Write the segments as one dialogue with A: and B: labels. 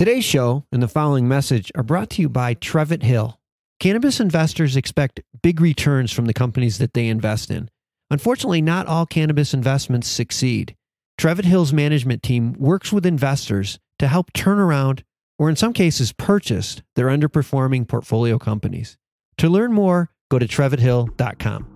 A: Today's show and the following message are brought to you by Trevitt Hill. Cannabis investors expect big returns from the companies that they invest in. Unfortunately, not all cannabis investments succeed. Trevitt Hill's management team works with investors to help turn around, or in some cases purchase, their underperforming portfolio companies. To learn more, go to TrevittHill.com.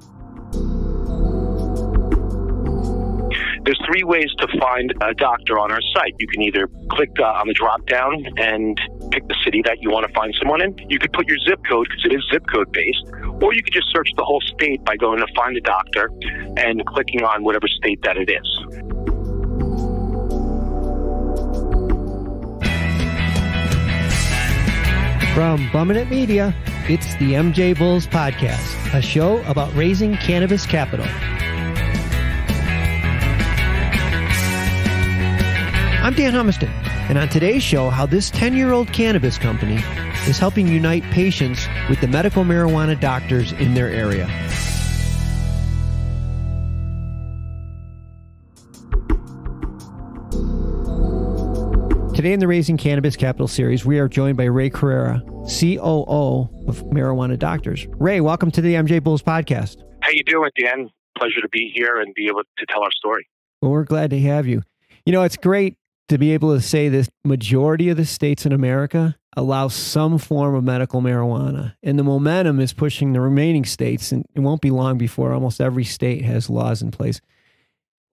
B: There's three ways to find a doctor on our site. You can either click on the drop down and pick the city that you want to find someone in. You could put your zip code because it is zip code based, or you could just search the whole state by going to find a doctor and clicking on whatever state that it is.
A: From Bumminett Media, it's the MJ Bulls Podcast, a show about raising cannabis capital. I'm Dan Humiston, and on today's show, how this 10-year-old cannabis company is helping unite patients with the medical marijuana doctors in their area. Today in the Raising Cannabis Capital series, we are joined by Ray Carrera, COO of Marijuana Doctors. Ray, welcome to the MJ Bulls Podcast.
B: How you doing, Dan? Pleasure to be here and be able to tell our story.
A: Well, we're glad to have you. You know, it's great to be able to say this majority of the states in America allow some form of medical marijuana. And the momentum is pushing the remaining states, and it won't be long before almost every state has laws in place.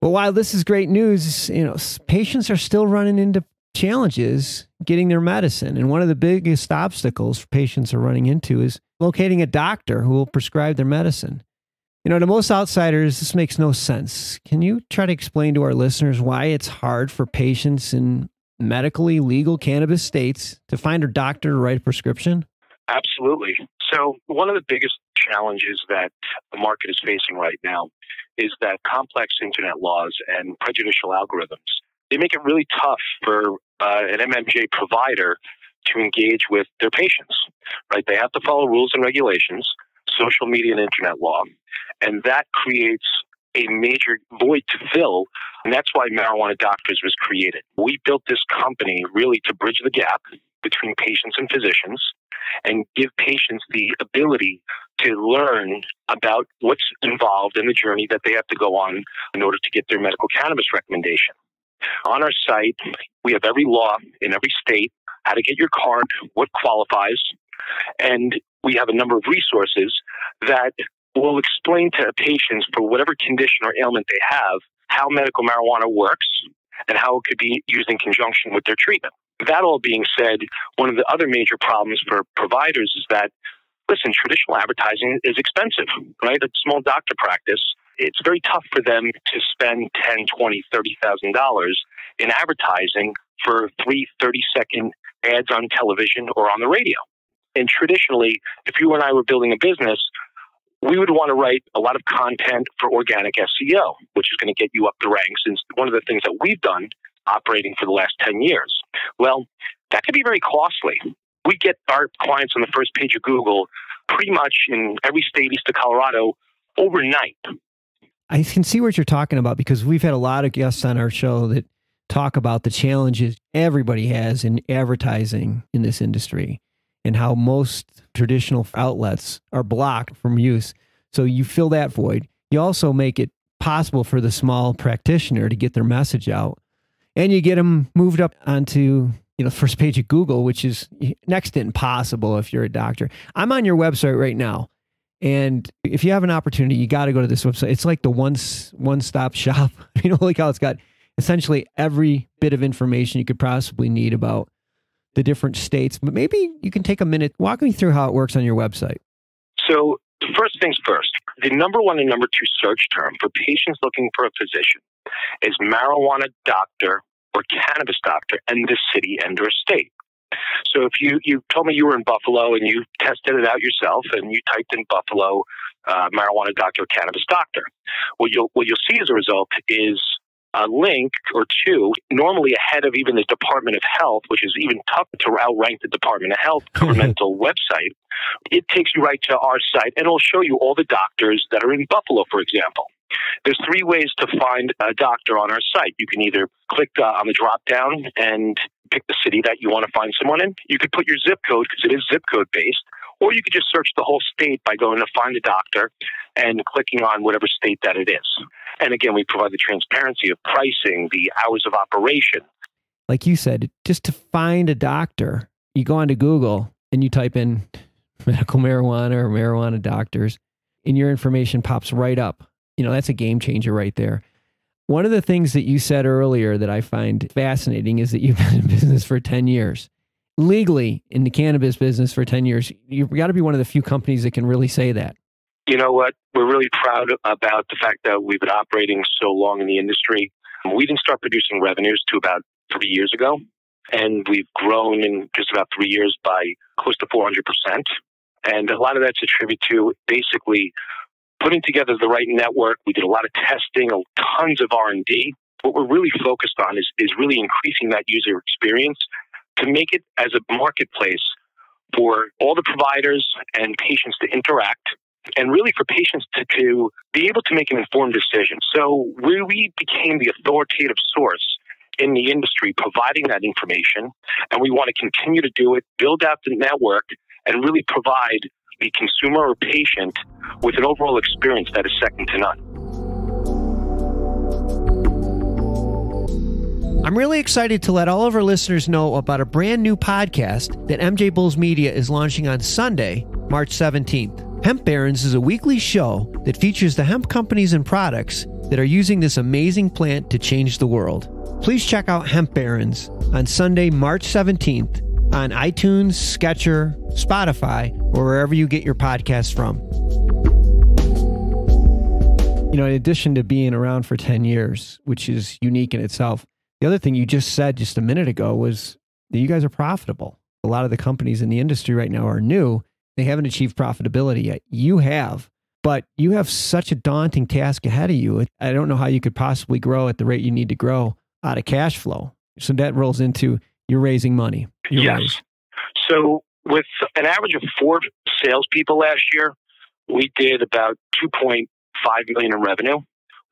A: But while this is great news, you know, patients are still running into challenges getting their medicine. And one of the biggest obstacles patients are running into is locating a doctor who will prescribe their medicine. You know, to most outsiders, this makes no sense. Can you try to explain to our listeners why it's hard for patients in medically legal cannabis states to find a doctor to write a prescription?
B: Absolutely. So one of the biggest challenges that the market is facing right now is that complex internet laws and prejudicial algorithms, they make it really tough for an MMJ provider to engage with their patients, right? They have to follow rules and regulations, social media and internet law, and that creates a major void to fill, and that's why Marijuana Doctors was created. We built this company really to bridge the gap between patients and physicians and give patients the ability to learn about what's involved in the journey that they have to go on in order to get their medical cannabis recommendation. On our site, we have every law in every state, how to get your card, what qualifies, and we have a number of resources that will explain to patients for whatever condition or ailment they have how medical marijuana works and how it could be used in conjunction with their treatment. That all being said, one of the other major problems for providers is that, listen, traditional advertising is expensive, right? A small doctor practice, it's very tough for them to spend $10,000, $20,000, $30,000 in advertising for 3 30-second ads on television or on the radio. And traditionally, if you and I were building a business, we would want to write a lot of content for organic SEO, which is going to get you up the ranks. And one of the things that we've done operating for the last 10 years. Well, that could be very costly. We get our clients on the first page of Google pretty much in every state east of Colorado overnight.
A: I can see what you're talking about because we've had a lot of guests on our show that talk about the challenges everybody has in advertising in this industry and how most traditional outlets are blocked from use. So you fill that void. You also make it possible for the small practitioner to get their message out, and you get them moved up onto, you know, first page of Google, which is next to impossible if you're a doctor. I'm on your website right now. And if you have an opportunity, you got to go to this website. It's like the one-stop shop. You know, like how it's got essentially every bit of information you could possibly need about the different states. But maybe you can take a minute, walk me through how it works on your website.
B: So first things first, the number one and number two search term for patients looking for a physician is marijuana doctor or cannabis doctor and the city and or state. So if you told me you were in Buffalo and you tested it out yourself and you typed in Buffalo marijuana doctor or cannabis doctor, what you'll see as a result is a link or two, normally ahead of even the Department of Health, which is even tough to outrank the Department of Health governmental website. It takes you right to our site and it'll show you all the doctors that are in Buffalo, for example. There's three ways to find a doctor on our site. You can either click on the drop down and pick the city that you want to find someone in. You could put your zip code because it is zip code based, or you could just search the whole state by going to find a doctor and clicking on whatever state that it is. And again, we provide the transparency of pricing, the hours of operation.
A: Like you said, just to find a doctor, you go onto Google and you type in medical marijuana or marijuana doctors, and your information pops right up. You know, that's a game changer right there. One of the things that you said earlier that I find fascinating is that you've been in business for 10 years. Legally in the cannabis business for 10 years. You've got to be one of the few companies that can really say that.
B: You know what? We're really proud about the fact that we've been operating so long in the industry. We didn't start producing revenues to about 3 years ago, and we've grown in just about 3 years by close to 400%. And a lot of that's attributed to basically putting together the right network. We did a lot of testing, tons of R&D. What we're really focused on is really increasing that user experience to make it as a marketplace for all the providers and patients to interact, and really for patients to be able to make an informed decision. So we became the authoritative source in the industry providing that information, and we want to continue to do it, build out the network, and really provide the consumer or patient with an overall experience that is second to none.
A: I'm really excited to let all of our listeners know about a brand new podcast that MJ Bulls Media is launching on Sunday, March 17th. Hemp Barons is a weekly show that features the hemp companies and products that are using this amazing plant to change the world. Please check out Hemp Barons on Sunday, March 17th on iTunes, Sketcher, Spotify, or wherever you get your podcasts from. You know, in addition to being around for 10 years, which is unique in itself, the other thing you just said just a minute ago was that you guys are profitable. A lot of the companies in the industry right now are new. They haven't achieved profitability yet. You have, but you have such a daunting task ahead of you. I don't know how you could possibly grow at the rate you need to grow out of cash flow. So that rolls into you're raising money.
B: Yes. So with an average of 4 salespeople last year, we did about $2.5 million in revenue.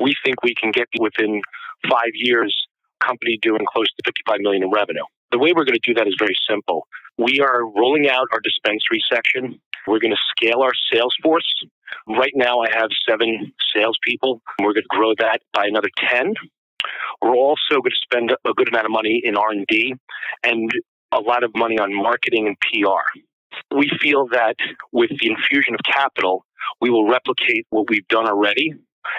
B: We think we can get within 5 years company doing close to $55 million in revenue. The way we're going to do that is very simple. We are rolling out our dispensary section. We're going to scale our sales force. Right now I have 7 salespeople. We're going to grow that by another 10. We're also going to spend a good amount of money in R&D and a lot of money on marketing and PR. We feel that with the infusion of capital, we will replicate what we've done already,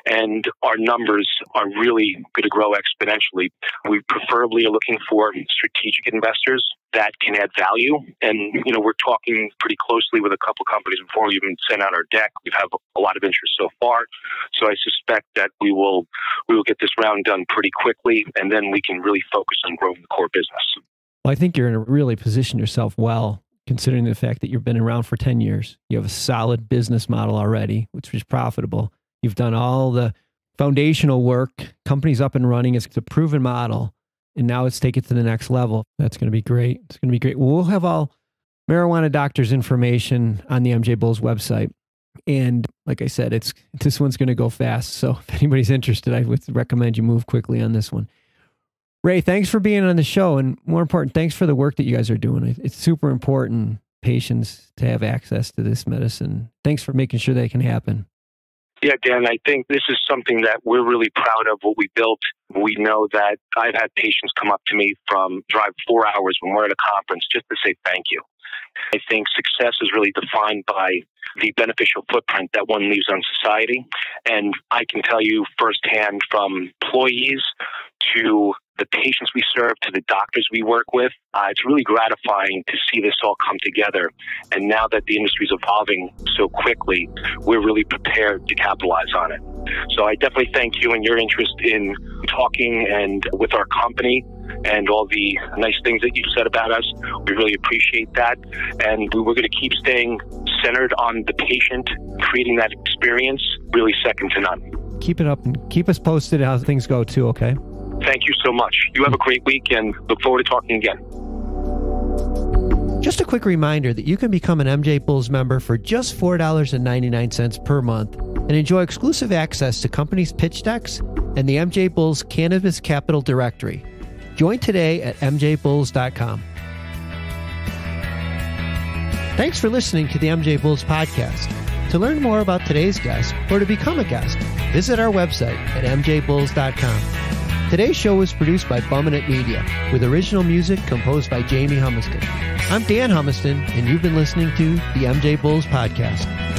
B: and our numbers are really going to grow exponentially. We preferably are looking for strategic investors that can add value. And, you know, we're talking pretty closely with a couple companies before we even sent out our deck. We've had a lot of interest so far. So I suspect that we will get this round done pretty quickly, and then we can really focus on growing the core business.
A: Well, I think you're in a really position yourself well, considering the fact that you've been around for 10 years. You have a solid business model already, which is profitable. You've done all the foundational work, company's up and running. It's a proven model. And now let's take it to the next level. That's going to be great. It's going to be great. We'll have all Marijuana Doctors information on the MJ Bulls website. And like I said, this one's going to go fast. So if anybody's interested, I would recommend you move quickly on this one. Ray, thanks for being on the show. And more important, thanks for the work that you guys are doing. It's super important, patients, to have access to this medicine. Thanks for making sure that can happen.
B: Yeah, Dan, I think this is something that we're really proud of what we built. We know that I've had patients come up to me drive 4 hours when we're at a conference just to say thank you. I think success is really defined by the beneficial footprint that one leaves on society. And I can tell you firsthand, from employees to the patients we serve to the doctors we work with, it's really gratifying to see this all come together. And now that the industry is evolving so quickly, we're really prepared to capitalize on it. So I definitely thank you and your interest in talking and with our company and all the nice things that you've said about us. We really appreciate that. And we're going to keep staying centered on the patient, creating that experience really second to none.
A: Keep it up and keep us posted how things go too, okay?
B: Thank you so much. You have a great week and look forward to talking again.
A: Just a quick reminder that you can become an MJ Bulls member for just $4.99 per month and enjoy exclusive access to companies' pitch decks and the MJ Bulls Cannabis Capital Directory. Join today at mjbulls.com. Thanks for listening to the MJ Bulls podcast. To learn more about today's guest or to become a guest, visit our website at mjbulls.com. Today's show was produced by Bumminett Media, with original music composed by Jamie Humiston. I'm Dan Humiston, and you've been listening to the MJ Bulls podcast.